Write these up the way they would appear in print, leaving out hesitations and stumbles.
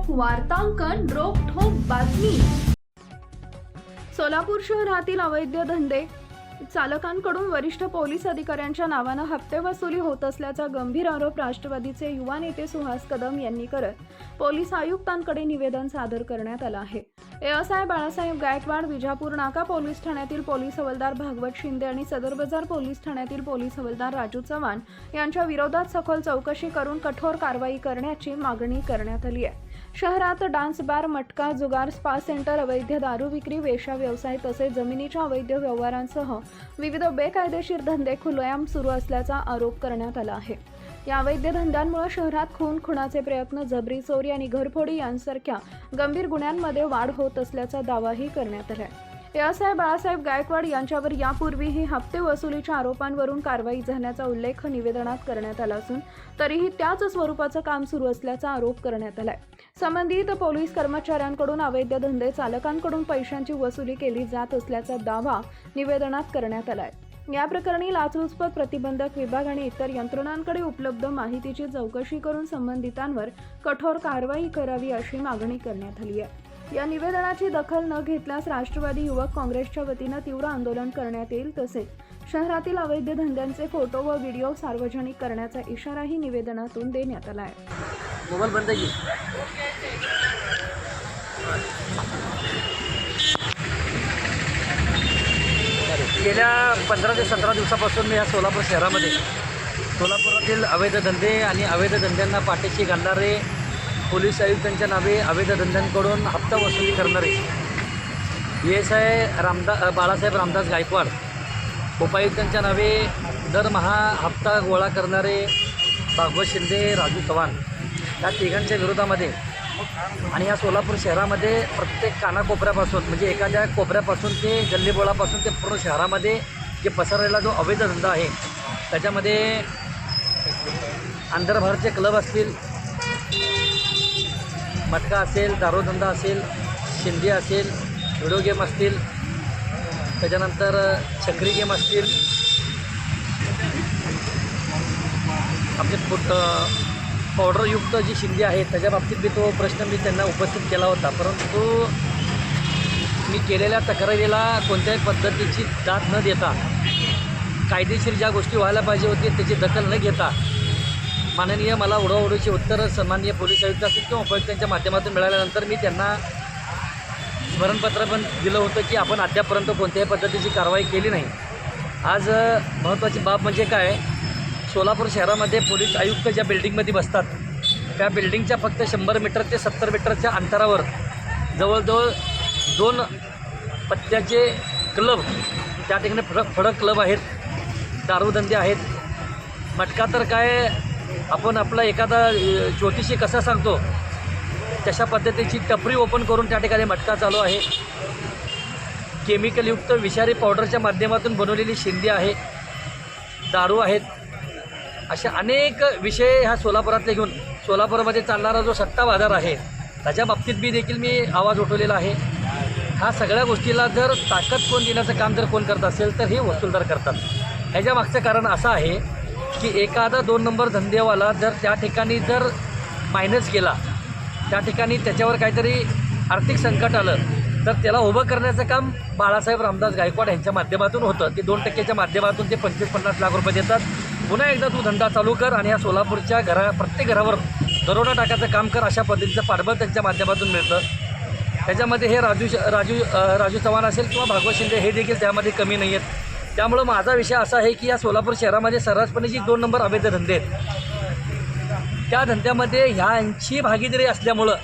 वार्तांकन रोखठोक बातमी। सोलापूर शहरातील अवैध धंदे चालकांकडून वरिष्ठ पोलीस अधिकाऱ्यांच्या नावाने हप्ते वसुली होत असल्याचा गंभीर आरोप राष्ट्रवादीचे युवा नेते सुहास कदम यांनी करत पोलीस आयुक्तांकडे निवेदन सादर करण्यात आलं आहे। एएसआय बाळासाहेब गायकवाड, विजापूर नाका पोलीस ठाण्यातील पोलीस हवालदार भागवत शिंदे आणि सदर बाजार पोलीस ठाण्यातील पोलीस हवालदार राजू चव्हाण यांच्या विरोधात सखोल चौकशी करून कठोर कारवाई करण्याची मागणी करण्यात आली आहे। शहरात डान्स बार, मटका, जुगार, स्पा सेंटर, अवैध दारू विक्री, वेश्या व्यवसाय तसेच जमिनीच्या अवैध व्यवहारांसह विविध बेकायदेशीर धंदे खुलेआम सुरू असल्याचा आरोप करण्यात आला आहे। या अवैध धंद्यांमुळे शहरात खून, खुनाचे प्रयत्न, जबरी चोरी आणि घरफोडी यांसारख्या गंभीर गुन्ह्यांमध्ये वाढ होत असल्याचा दावाही करण्यात आला आहे। एएसआय बाळासाहेब गायकवाड यांच्यावर यापूर्वीही हप्ते वसुलीच्या आरोपांवरून कारवाई झाल्याचा उल्लेख निवेदनात करण्यात आला असून तरीही त्याच स्वरूपाचं काम सुरू असल्याचा आरोप करण्यात आलाय। संबंधित पोलीस कर्मचाऱ्यांकडून अवैध धंदे चालकांकडून पैशांची वसुली केली जात असल्याचा दावा निवेदनात करण्यात आलाय। या प्रकरणी लाचलुचपत प्रतिबंधक विभाग आणि इतर यंत्रणांकडे उपलब्ध माहितीची चौकशी करून संबंधितांवर कठोर कारवाई करावी अशी मागणी करण्यात आली आहे। या निवेदनाची दखल न घेतल्यास राष्ट्रवादी युवक काँग्रेसच्या वतीने तीव्र आंदोलन करण्यात येईल। तसेच शहरातील अवैध धंद्यांचे फोटो व व्हिडिओ सार्वजनिक करण्याचा इशाराही निवेदनातून देण्यात आला आहे। मोबाईल बंद आहे। गेल्या 15 ते 17 दिवसापासून मी या सोलापूर शहरामध्ये सोलापुरातील अवैध धंदे आणि अवैध धंद्यांना पाठीशी घालणारे पोलीस आयुक्तांच्या नावे अवैध धंद्यांकडून हप्ता वसुली करणारे एएसआय बाळासाहेब रामदास गायकवाड, उपायुक्तांच्या नावे दरमहा हप्ता गोळा करणारे भागवत शिंदे, राजू चव्हाण या तिघांच्या विरोधामध्ये आणि या सोलापूर शहरामध्ये प्रत्येक कानाकोपऱ्यापासून म्हणजे एखाद्या कोपऱ्यापासून ते गल्लीबोळापासून ते पूर्ण शहरामध्ये जे पसरलेला जो अवैध धंदा आहे त्याच्यामध्ये अंडरबारचे क्लब असतील, मटका असेल, दारूधंदा असेल, शिंदे असेल, व्हिडिओ गेम असतील, त्याच्यानंतर छकरी गेम असतील, आपले पावडरयुक्त जी शिंदे आहेत त्याच्या बाबतीत मी तो प्रश्न मी त्यांना उपस्थित केला होता, परंतु मी केलेल्या तक्रारीला कोणत्याही पद्धतीची दाद न देता कायदेशीर ज्या गोष्टी व्हायला पाहिजे होती त्याची दखल न घेता माननीय मला उडवाउडीची उत्तरं सन्माननीय पोलीस आयुक्त असतील किंवा उपायुक्तांच्या माध्यमातून मिळाल्यानंतर मी त्यांना स्मरणपत्र पण दिलं होतं की आपण अद्यापर्यंत कोणत्याही पद्धतीची कारवाई केली नाही। आज महत्त्वाची बाब म्हणजे काय, सोलापूर शहरामध्ये पोलीस आयुक्त ज्या बिल्डिंगमध्ये बसतात त्या बिल्डिंगच्या फक्त 100 मीटर ते 70 मीटरच्या अंतरावर जवळजवळ 2 पत्त्याचे क्लब त्या ठिकाणी फडक क्लब आहेत, दारूधंदे आहेत, मटका तर काय आपण आपला एखादा ज्योतिषी कसा सांगतो तशा पद्धतीची टपरी ओपन करून त्या ठिकाणी मटका चालू आहे। केमिकलयुक्त विषारी पावडरच्या माध्यमातून बनवलेली शिंदे आहे, दारू आहेत, अशा अनेक विषय ह्या सोलापुरातले घेऊन सोलापूरमध्ये चालणारा जो सट्टा बाजार आहे त्याच्या बाबतीत मी देखील मी आवाज उठवलेला आहे। ह्या सगळ्या गोष्टीला जर ताकद कोण देण्याचं काम जर कोण करत असेल तर हे वसूलदार करतात। ह्याच्या मागचं कारण असं आहे की एखादा 2 नंबर धंदेवाला जर त्या ठिकाणी जर मायनस केला, त्या ठिकाणी त्याच्यावर काहीतरी आर्थिक संकट आलं तर त्याला उभं करण्याचं काम बाळासाहेब रामदास गायकवाड यांच्या माध्यमातून होतं। ते 2% माध्यमातून ते 25-50 लाख रुपये देतात। पुन्हा एकदा तू धंदा चालू कर आणि ह्या सोलापूरच्या प्रत्येक घरावर दरोडा टाकायचं काम कर, अशा पद्धतीचं पाठबळ त्यांच्या माध्यमातून मिळतं। त्याच्यामध्ये हे राजू चव्हाण असेल किंवा भागवत शिंदे हे देखील त्यामध्ये कमी नाही आहेत। त्यामुळं माझा विषय असा आहे की या सोलापूर शहरामध्ये सर्रासपणे जी 2 नंबर अवैध धंदे आहेत त्या धंद्यामध्ये ह्यांची भागीदारी असल्यामुळं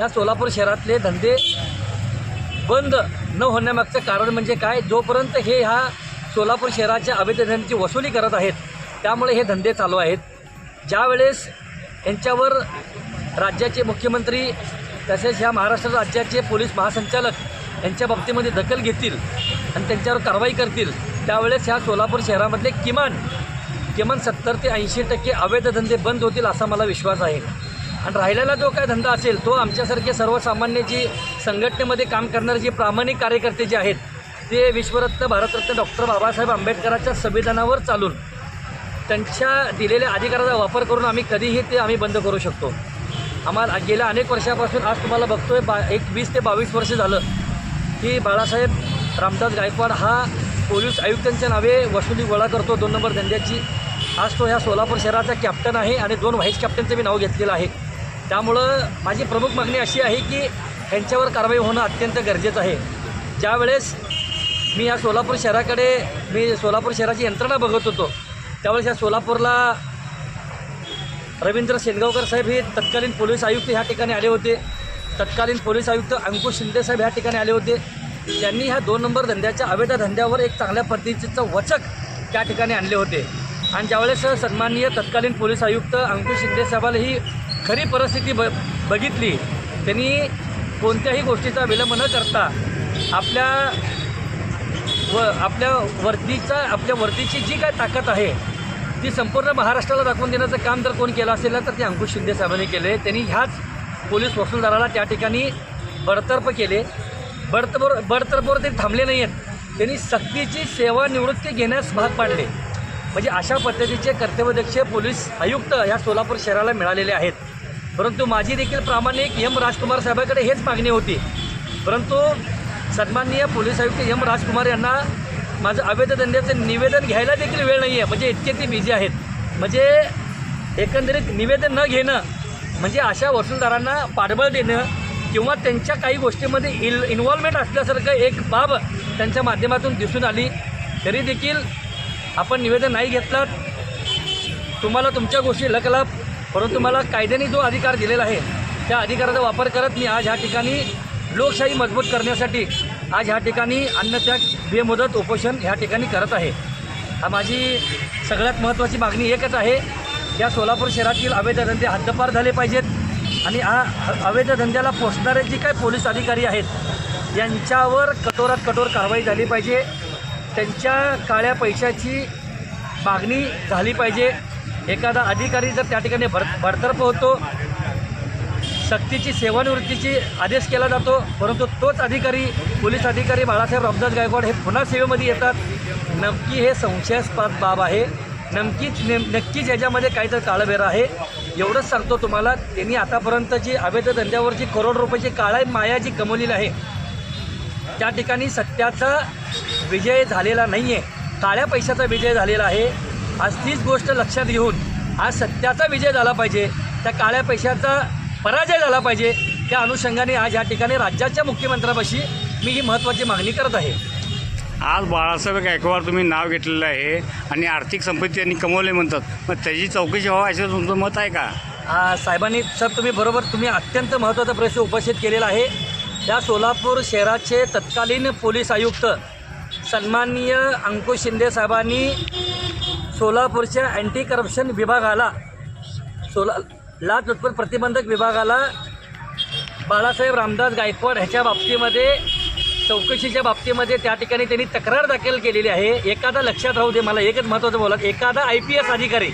या सोलापूर शहरातले धंदे बंद न होण्यामागचं कारण म्हणजे काय, जोपर्यंत हे ह्या सोलापूर शहराच्या अवैध धंद्यांची वसुली करत आहेत त्यामुळे हे धंदे चालू आहेत। ज्यावेळेस यांच्यावर राज्याचे मुख्यमंत्री तसेच ह्या महाराष्ट्र राज्याचे पोलीस महासंचालक यांच्या बाबतीमध्ये दखल घेतील आणि त्यांच्यावर कारवाई करतील त्यावेळेस ह्या सोलापूर शहरामधले किमान 70 ते 80% अवैध धंदे बंद होतील असा मला विश्वास आहे। आणि राहिलेला जो काय धंदा असेल तो आमच्यासारखे सर्वसामान्य जी संघटनेमध्ये काम करणारे जे प्रामाणिक कार्यकर्ते जे आहेत ते विश्वरत्न भारतरत्न डॉक्टर बाबासाहेब आंबेडकरांच्या संविधानावर चालून त्यांच्या दिलेल्या अधिकाराचा वापर करून आम्ही कधीही ते आम्ही बंद करू शकतो। आम्हाला गेल्या अनेक वर्षापासून आज तुम्हाला बघतोय 20 ते 22 वर्ष झालं की बाळासाहेब रामदास गायकवाड हा पोलीस आयुक्तांच्या नावे वसुली गोळा करतो 2 नंबर धंद्याची. आज तो ह्या सोलापूर शहराचा कॅप्टन आहे आणि 2 व्हाईस कॅप्टनचं मी नाव घेतलेलं आहे. त्यामुळं माझी प्रमुख मागणी अशी आहे की ह्यांच्यावर कारवाई होणं अत्यंत गरजेचं आहे. ज्यावेळेस मी या सोलापूर शहराची यंत्रणा बघत होतो त्यावेळेस या सोलापूरला रवींद्र सेनगावकर साहेब हे तत्कालीन पोलीस आयुक्त ह्या ठिकाणी आले होते. तत्कालीन पोलीस आयुक्त अंकुश शिंदे साहेब ह्या ठिकाणी आले होते. त्यांनी ह्या 2 नंबर धंद्याच्या अवैध धंद्यावर एक चांगल्या पद्धतीचं वचक त्या ठिकाणी आणले होते. आणि ज्यावेळेस सन्माननीय तत्कालीन पोलीस आयुक्त अंकुश शिंदे साहेबाला ही खरी परिस्थिती बघितली, त्यांनी कोणत्याही गोष्टीचा विलंब न करता आपल्या वरतीची जी काय ताकद आहे ती संपूर्ण महाराष्ट्राला दाखवून देण्याचं काम जर कोण केलं असेल ना तर ते अंकुश शिंदे साहेबांनी केले. त्यांनी ह्याच पोलीस वसूलदाराला त्या ठिकाणी बडतर्फ केले. बडतर्फवर ते थांबले नाही आहेत, त्यांनी सक्तीची सेवानिवृत्ती घेण्यास भाग पाडले. म्हणजे अशा पद्धतीचे कर्तव्यदक्ष पोलीस आयुक्त ह्या सोलापूर शहराला मिळालेले आहेत. परंतु माझी देखील प्रामाणिक एम राजकुमार साहेबांकडे हेच मागणी होती. परंतु सन्माननीय पोलीस आयुक्त एम राजकुमार यांना माझं अवैध धंद्याचं निवेदन घ्यायला देखील वेळ नाही आहे. म्हणजे इतके ते बिझी आहेत. म्हणजे एकंदरीत निवेदन न घेणं म्हणजे अशा वसूलदारांना पाठबळ देणं किंवा त्यांच्या काही गोष्टीमध्ये इन्व्हॉल्वमेंट असल्यासारखं एक बाब त्यांच्या माध्यमातून दिसून आली. तरी देखील आपण निवेदन नाही घेतलात, तुम्हाला तुमच्या गोष्टी लकलाप. परंतु मला कायद्याने जो अधिकार दिलेला आहे त्या अधिकाराचा वापर करत मी आज ह्या ठिकाणी लोकशाही मजबूत करण्यासाठी आज ह्या ठिकाणी अन्नत्याग बेमुदत उपोषण ह्या ठिकाणी करत आहे. माझी सगळ्यात महत्त्वाची मागणी एकच आहे, या सोलापूर शहरातील अवैध धंदे हद्दपार झाले पाहिजेत आणि अवैध धंद्याला पोचणारे जे काही पोलीस अधिकारी आहेत यांच्यावर कठोरात कठोर कारवाई झाली पाहिजे. त्यांच्या काळ्या पैशाची मागणी झाली पाहिजे. एखादा अधिकारी जर त्या ठिकाणी बडतर्फ होतो, सक्तीची सेवानिवृत्तीची आदेश केला जातो, परंतु तोच अधिकारी पोलीस अधिकारी बाळासाहेब रामदास गायकवाड हे पुन्हा सेवेमध्ये येतात. नक्की हे संशयास्पद बाब आहे. नक्कीच याच्यामध्ये काहीतरी काळबेरा आहे. एवढंच सांगतो तुम्हाला, त्यांनी आतापर्यंत जी अवैध धंद्यावरची करोड रुपयाची काळा माया जी कमवलेली आहे त्या ठिकाणी सत्याचा विजय झालेला नाही आहे, काळ्या पैशाचा विजय झालेला आहे. आज तीच गोष्ट लक्षात घेऊन आज सत्याचा विजय झाला पाहिजे, त्या काळ्या पैशाचा पराजय झाला पाहिजे. त्या अनुषंगाने आज या ठिकाणी राज्याच्या मुख्यमंत्र्यापाशी मी ही महत्त्वाची मागणी करत आहे. आज बाळासाहेब गायकवाड तुम्ही नाव घेतलेलं आहे आणि आर्थिक संपत्ती त्यांनी कमवले म्हणतात, मग त्याची चौकशी व्हावी असं तुमचं मत आहे का? साहेबांनी सर तुम्ही अत्यंत महत्त्वाचा प्रश्न उपस्थित केलेला आहे. त्या सोलापूर शहराचे तत्कालीन पोलीस आयुक्त सन्माननीय अंकुश शिंदे साहेबांनी सोलापूरच्या अँटी करप्शन विभागाला लाचलुचपत प्रतिबंधक विभागाला बाळासाहेब रामदास गायकवाड ह्याच्या बाबतीमध्ये चौकशीच्या बाबतीमध्ये त्या ठिकाणी त्यांनी तक्रार दाखल केलेली आहे. एखादा लक्षात राहू दे, मला एकच महत्त्वाचं बोलत, एखादा IPS अधिकारी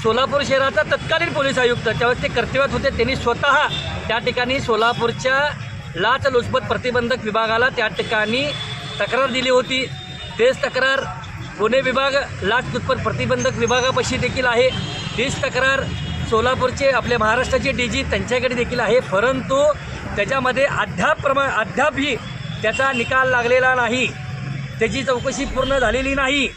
सोलापूर शहराचा तत्कालीन पोलीस आयुक्त त्यावेळेस ते कर्तव्यात होते, त्यांनी स्वतः त्या ठिकाणी सोलापूरच्या लाचलुचपत प्रतिबंधक विभागाला त्या ठिकाणी तक्रार दिली होती. तेच तक्रार पुणे विभाग लाचलुचपत प्रतिबंधक विभागापाशी देखील आहे. तीच तक्रार सोलापूरचे आपले महाराष्ट्राचे DG त्यांच्याकडे देखील आहे. परंतु त्याच्यामध्ये अद्यापही त्याचा निकाल लागलेला नाही, त्याची चौकशी पूर्ण झालेली नाही.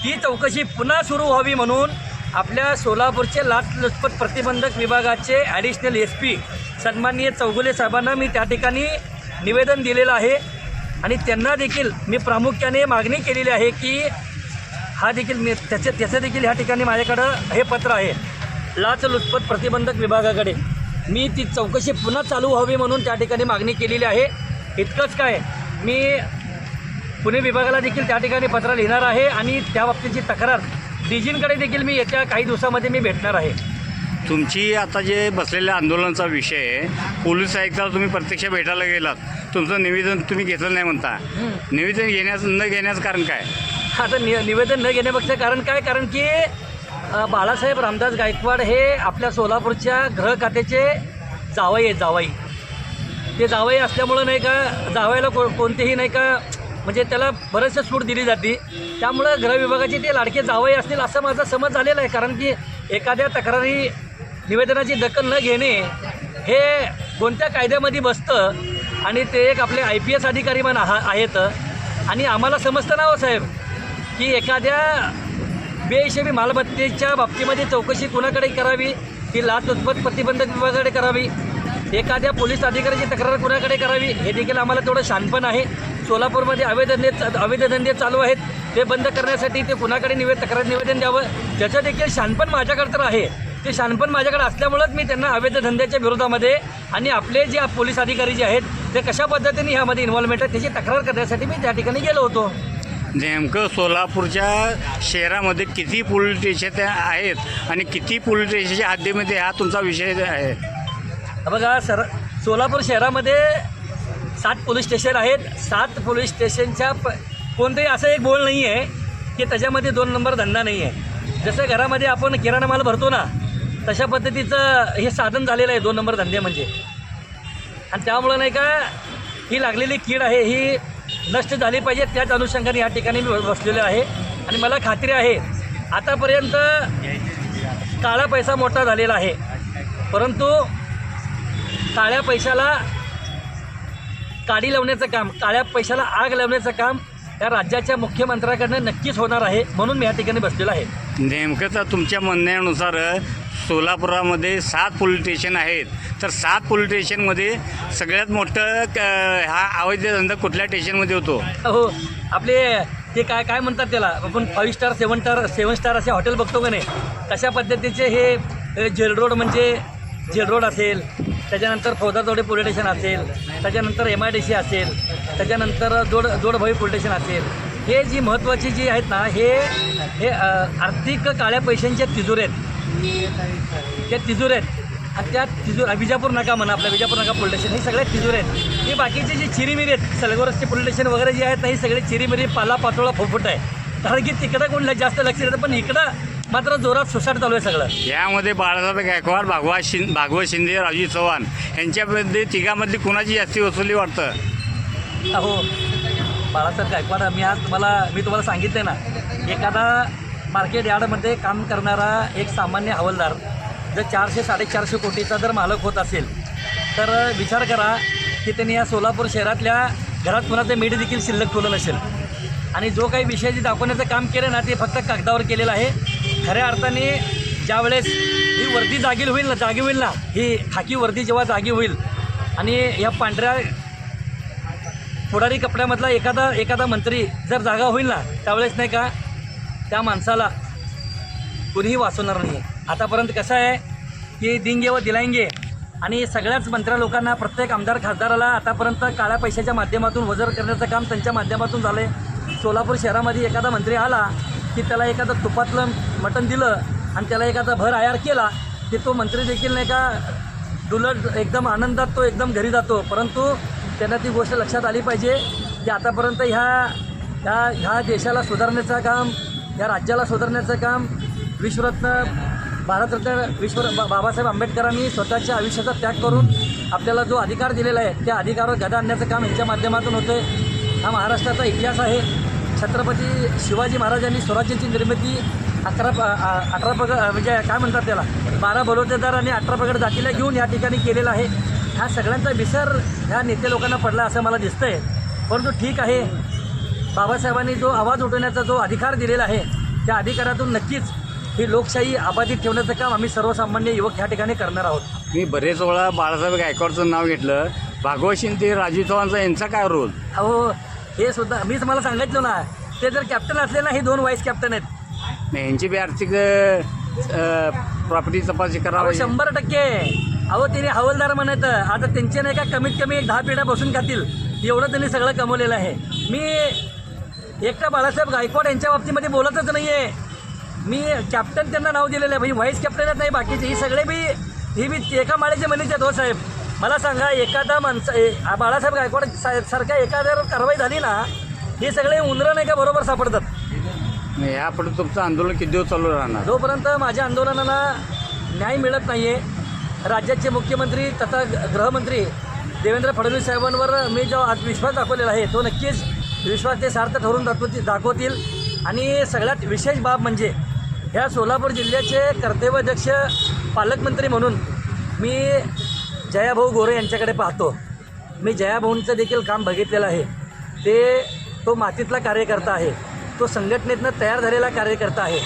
ती चौकशी पुन्हा सुरू व्हावी म्हणून आपल्या सोलापूरचे लाचलुचपत प्रतिबंधक विभागाचे ॲडिशनल SP सन्माननीय चौगुले साहेबांना मी त्या ठिकाणी निवेदन दिलेलं आहे. आणि त्यांना देखील मी प्रामुख्याने मागणी केलेली आहे की हा देखील त्याचं देखील ह्या ठिकाणी माझ्याकडं हे पत्र आहे लाचलुचपत प्रतिबंधक विभागाकडे. मी ती चौकशी पुन्हा चालू व्हावी म्हणून त्या ठिकाणी मागणी केलेली आहे. इतकंच काय, मी पुणे विभागाला देखील त्या ठिकाणी पत्र लिहिणार आहे आणि त्या बाबतीची तक्रार DGंकडे देखील मी येत्या काही दिवसामध्ये मी भेटणार आहे. तुमची आता जे बसलेल्या आंदोलनाचा विषय आहे, पोलीस आयुक्ताला तुम्ही प्रत्यक्ष भेटायला गेलात, तुमचं निवेदन तुम्ही घेतलं नाही म्हणता. निवेदन न घेण्याचं कारण काय? आता निवेदन न घेण्यापेक्षा कारण काय, कारण की बाळासाहेब रामदास गायकवाड हे आपल्या सोलापूरच्या गृह खात्याचे जावई आहेत. जावई ते जावई असल्यामुळं नाही का, जावयाला कोणतेही नाही का म्हणजे त्याला बरेचसे सूट दिली जाते. त्यामुळं गृह विभागाचे ते लाडके जावई असतील असं माझा समज झालेला आहे. कारण की एखाद्या तक्रारी निवेदनाची दखल न घेणे हे कोणत्या कायद्यामध्ये बसतं आणि ते एक आपले IPS अधिकारी पण आहेत आणि आम्हाला समजतं ना हो साहेब की एखाद्या बेहिशेबी मालमत्तेच्या बाबतीमध्ये चौकशी कुणाकडे करावी, ती लाचलुचपत प्रतिबंधक विभागाकडे करावी, एखाद्या पोलीस अधिकाऱ्याची तक्रार कुणाकडे करावी, हे देखील आम्हाला तेवढं शानपण आहे. सोलापूरमध्ये अवैध धंदे चालू आहेत, ते बंद करण्यासाठी ते कुणाकडे तक्रार निवेदन द्यावं, त्याचं देखील शानपण माझ्याकडे तर आहे. ते शानपण माझ्याकडे असल्यामुळंच मी त्यांना अवैध धंद्याच्या विरोधामध्ये आणि आपले जे पोलीस अधिकारी जे आहेत ते कशा पद्धतीने ह्यामध्ये इन्व्हॉल्वमेंट आहे त्याची तक्रार करण्यासाठी मी त्या ठिकाणी गेलो होतो. नेमकं सोलापूरच्या शहरामध्ये किती पोलीस स्टेशन आहेत आणि किती पोलीस स्टेशनच्या हद्दीमध्ये हा तुमचा विषय आहे? बघा सर, सोलापूर शहरामध्ये 7 पोलीस स्टेशन आहेत. 7 पोलीस स्टेशनच्या कोणतंही असं एक बोल नाही आहे की त्याच्यामध्ये 2 नंबर धंदा नाही आहे. जसं घरामध्ये आपण किराणा माल भरतो ना, तशा पद्धतीचं हे साधन झालेलं आहे 2 नंबर धंदे म्हणजे. आणि त्यामुळं नाही का ही लागलेली कीड आहे ही नष्ट झाली पाहिजे, त्याच अनुषंगाने या ठिकाणी मी बसलेलो आहे. आणि मला खात्री आहे आतापर्यंत काळा पैसा मोठा झालेला आहे, परंतु काळ्या पैशाला काडी लावण्याचं काम, काळ्या पैशाला आग लावण्याचं काम या राज्याच्या मुख्यमंत्र्याकडनं नक्कीच होणार आहे, म्हणून मी या ठिकाणी बसलेलो आहे. नेमकं तर तुमच्या म्हणण्यानुसार सोलापुरामध्ये 7 पोलीस स्टेशन आहेत, तर 7 पोलीस स्टेशनमध्ये सगळ्यात मोठं हा अवैध धंदा कुठल्या स्टेशनमध्ये होतो? हो, आपले ते काय म्हणतात त्याला, आपण 5 स्टार 7 स्टार असे हॉटेल बघतो का नाही, तशा पद्धतीचे हे जेल रोड म्हणजे जेल रोड असेल, त्याच्यानंतर फौदाचौडे पोलीस स्टेशन असेल, त्याच्यानंतर MIDC असेल, त्याच्यानंतर जोडभावी पोलीस स्टेशन असेल, हे जी महत्त्वाची जी आहेत ना हे आर्थिक काळ्या पैशांच्या तिजोऱ्या आहेत. त्या तिजोऱ्या आहेत आणि त्या विजापूर नाका म्हणा, आपल्या विजापूर नाका पोलीस स्टेशन, हे सगळ्या तिजोऱ्या आहेत. ही बाकीची जी चिरीमिरी आहेत, सलगोरसचे पोलीस स्टेशन वगैरे जे आहेत ना, ही सगळी चिरीमिरी पाला पाचोळा फोफुट आहे. कारण की तिकडं कोण जास्त लक्ष देतं, पण इकडं मात्र जोरात सुसाट चालू आहे सगळं. यामध्ये बाळासाहेब गायकवाड, भागवत शिंदे, राजू चव्हाण यांच्यामध्ये तिघामधली कुणाची जास्ती वसुली वाटतं? हो, बाळासाहेब गायकवाड मी तुम्हाला सांगितलं ना, एखादा मार्केट यार्डमध्ये काम करणारा एक सामान्य हवालदार जर 400-450 कोटीचा जर मालक होत असेल तर विचार करा की त्यांनी या सोलापूर शहरातल्या घरात कुणाचं मीठ देखील शिल्लक ठेवलं नसेल. आणि जो काही विषय जे दाखवण्याचं काम केलं ना ते फक्त कागदावर केलेलं आहे. खऱ्या अर्थाने ज्यावेळेस ही वर्दी जागी होईल ना, ही खाकी वर्दी जेव्हा जागी होईल आणि या पांढऱ्या पुढारी कपड्यामधला एखादा मंत्री जर जागा होईल ना, त्यावेळेस नाही का त्या माणसाला कुणीही वाचवणार नाही आहे. आतापर्यंत कसं आहे की दिंगे व दिलांगे आणि सगळ्याच मंत्र्या लोकांना, प्रत्येक आमदार खासदाराला आतापर्यंत काळ्या पैशाच्या माध्यमातून वजर करण्याचं काम त्यांच्या माध्यमातून झालं आहे. सोलापूर शहरामध्ये एखादा मंत्री आला की त्याला एखादं तुपातलं मटण दिलं आणि त्याला एखादा भर आयार केला की तो मंत्री देखील नाही का डुलट एकदम आनंदात तो एकदम घरी जातो. परंतु त्यांना ती गोष्ट लक्षात आली पाहिजे की आतापर्यंत ह्या देशाला सुधारण्याचं काम, या राज्याला सुधारण्याचं काम विश्वरत्न भारतरत्न बाबासाहेब आंबेडकरांनी स्वतःच्या आयुष्याचा त्याग करून आपल्याला जो अधिकार दिलेला आहे त्या अधिकारावर गदा आणण्याचं काम यांच्या माध्यमातून होतं आहे. हा महाराष्ट्राचा इतिहास आहे. छत्रपती शिवाजी महाराजांनी स्वराज्याची निर्मिती 18 पगड म्हणजे काय म्हणतात त्याला 12 बलुतेदार आणि 18 पगड जातीला घेऊन या ठिकाणी केलेला आहे. ह्या सगळ्यांचा विसर ह्या नेते लोकांना पडला असं मला दिसतं आहे. परंतु ठीक आहे, बाबासाहेबांनी जो आवाज उठवण्याचा जो अधिकार दिलेला आहे त्या अधिकारातून नक्कीच ही लोकशाही अबाधित ठेवण्याचं काम आम्ही सर्वसामान्य युवक ह्या ठिकाणी करणार आहोत. मी बरेच वेळा बाळासाहेब गायकवाडचं नाव घेतलं, भागवत शिंदे, राजू चव्हाणचा यांचा काय रोल? हो, हे सुद्धा मीच तुम्हाला सांगितलं ना, ते जर कॅप्टन असले ना, हे 2 व्हाईस कॅप्टन आहेत. नाही, यांची बी आर्थिक प्रॉपर्टी तपासणी करावी. 100%. अहो तिने हवालदार म्हणत, आता त्यांचे नाही का कमीत कमी 10 पिढ्या बसून खातील एवढं त्यांनी सगळं कमवलेलं आहे. मी एकटा बाळासाहेब गायकवाड यांच्या बाबतीमध्ये बोलतच नाही आहे. मी कॅप्टन त्यांना नाव दिलेलं आहे, म्हणजे व्हाईस कॅप्टनच नाही बाकीचे. ही बी एका माळेचे मनीचे आहेत. हो साहेब, मला सांगा, एखादा बाळासाहेब गायकवाड सारखा एखाद्यावर कारवाई झाली ना, हे सगळे उंदरं नाही का बरोबर सापडतात. यापुढे तुमचं आंदोलन किती दिवस चालू राहणार? जोपर्यंत माझ्या आंदोलनाला न्याय मिळत नाही आहे, राज्याचे मुख्यमंत्री तथा गृहमंत्री देवेंद्र फडणवीस साहेबांवर मी जो आज विश्वास दाखवलेला आहे तो नक्कीच विश्वास ते सार्थ ठरून दाखवतील. आणि सगळ्यात विशेष बाब म्हणजे ह्या सोलापूर जिल्ह्याचे कर्तव्यदक्ष पालकमंत्री म्हणून मी जयाभाऊ गोरे यांच्याकडे पाहतो. मी जयाभाऊंचं देखील काम बघितलेलं आहे. तो मातीतला कार्यकर्ता आहे, तो संघटनेतनं तयार झालेला कार्यकर्ता आहे.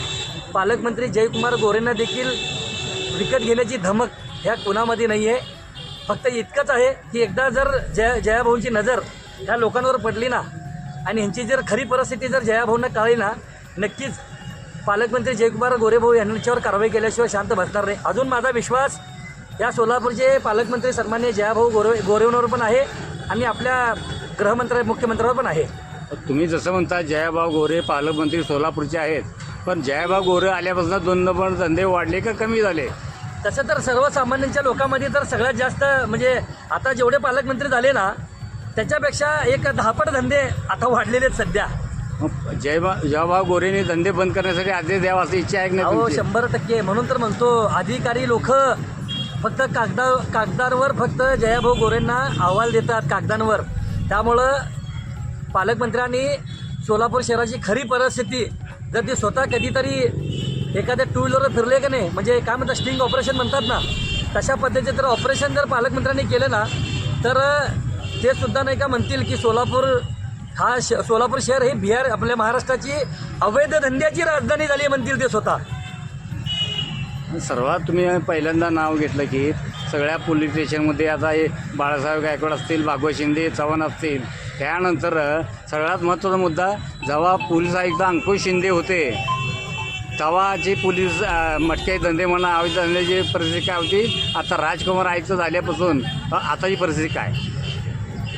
पालकमंत्री जयकुमार गोरेंना देखील विकत घेण्याची धमक ह्या कुणामध्ये नाही आहे. फक्त इतकंच आहे की एकदा जर जयाभाऊंची नजर ह्या लोकांवर पडली ना आणि ह्यांची जर खरी परिस्थिती जर जयाभाऊंना कळली ना, नक्कीच पालकमंत्री जयकुमार गोरेभाऊ यांच्यावर कारवाई केल्याशिवाय शांत बसणार नाही. अजून माझा विश्वास या सोलापूरचे पालकमंत्री सन्माननीय जयाभाऊ गोरेंवर पण आहे आणि आपल्या मुख्यमंत्र्यावर पण आहे. तुम्ही जसं म्हणता जयाभाऊ गोरे पालकमंत्री सोलापूरचे आहेत, पण जयाभाऊ गोरे आल्यापासून 2 नंबर धंदे वाढले का कमी झाले? तसं तर सर्वसामान्यांच्या लोकांमध्ये तर सगळ्यात जास्त म्हणजे आता जेवढे पालकमंत्री झाले ना त्याच्यापेक्षा 10 पट धंदे आता वाढलेले आहेत सध्या. जयाभाऊ गोरेने धंदे बंद करण्यासाठी आदेश द्यावा अशी इच्छा आहे की नाही? हो 100%. म्हणून तर म्हणतो अधिकारी लोक फक्त कागदावर फक्त जयाभाऊ गोरेंना अहवाल देतात कागदांवर. त्यामुळं पालकमंत्र्यांनी सोलापूर शहराची खरी परिस्थिती जर ती स्वतः कधीतरी एखाद्या 2 व्हीलरवर फिरले का नाही, म्हणजे काय म्हणतात स्टिंग ऑपरेशन म्हणतात ना, तशा पद्धतीचं जर ऑपरेशन जर पालकमंत्र्यांनी केलं ना तर ते सुद्धा नाही का म्हणतील की सोलापूर शहर हे बिहार आपल्या महाराष्ट्राची अवैध धंद्याची राजधानी झाली म्हणतील ते स्वतः. सर्वात तुम्ही पहिल्यांदा नाव घेतलं की सगळ्या पोलीस स्टेशनमध्ये आता हे बाळासाहेब गायकवाड असतील, भागवत शिंदे चव्हाण असतील, त्यानंतर सगळ्यात महत्त्वाचा मुद्दा जेव्हा पोलीस आयुक्त अंकुश शिंदे होते तेव्हाची पोलीस मटक्याचे धंदे म्हणा अवैध धंद्याची परिस्थिती काय होती, आता राजकुमार आयुक्त झाल्यापासून आताची परिस्थिती काय?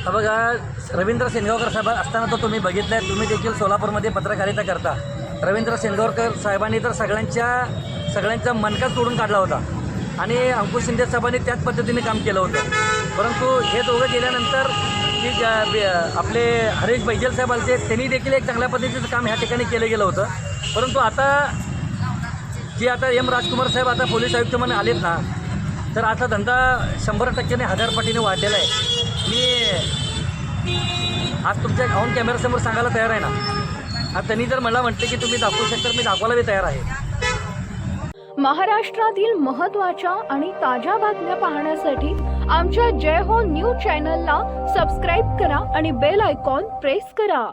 बघा रवींद्र सेनगावकर साहेब असताना तर तुम्ही बघितलं आहे, तुम्ही देखील सोलापूरमध्ये पत्रकारिता करता. रवींद्र सेनगावकर साहेबांनी तर सगळ्यांचा मनकाच तोडून काढला होता आणि अंकुश शिंदे साहेबांनी त्याच पद्धतीने काम केलं होतं. परंतु हे दोघं गेल्यानंतर की आपले हरीश बैजल साहेब आले त्यांनी देखील एक चांगल्या पद्धतीचं काम ह्या ठिकाणी केलं गेलं होतं. परंतु आता एम राजकुमार साहेब आता पोलीस आयुक्त म्हणून आलेत ना, तर आता धंदा 100%ने 1000 पटीने वाढलेला आहे. मी आज तुमच्या ऑन कॅमेऱ्यासमोर सांगायला तयार आहे ना. आता त्यांनी जर मला म्हटले की तुम्ही दाखवू शकता, मी दाखवायला बी तयार आहे. महाराष्ट्रातील महत्त्वाच्या आणि ताज्या बातम्या पाहण्यासाठी आमच्या जय हो न्यूज चॅनलला सबस्क्राईब करा आणि बेल आयकॉन प्रेस करा.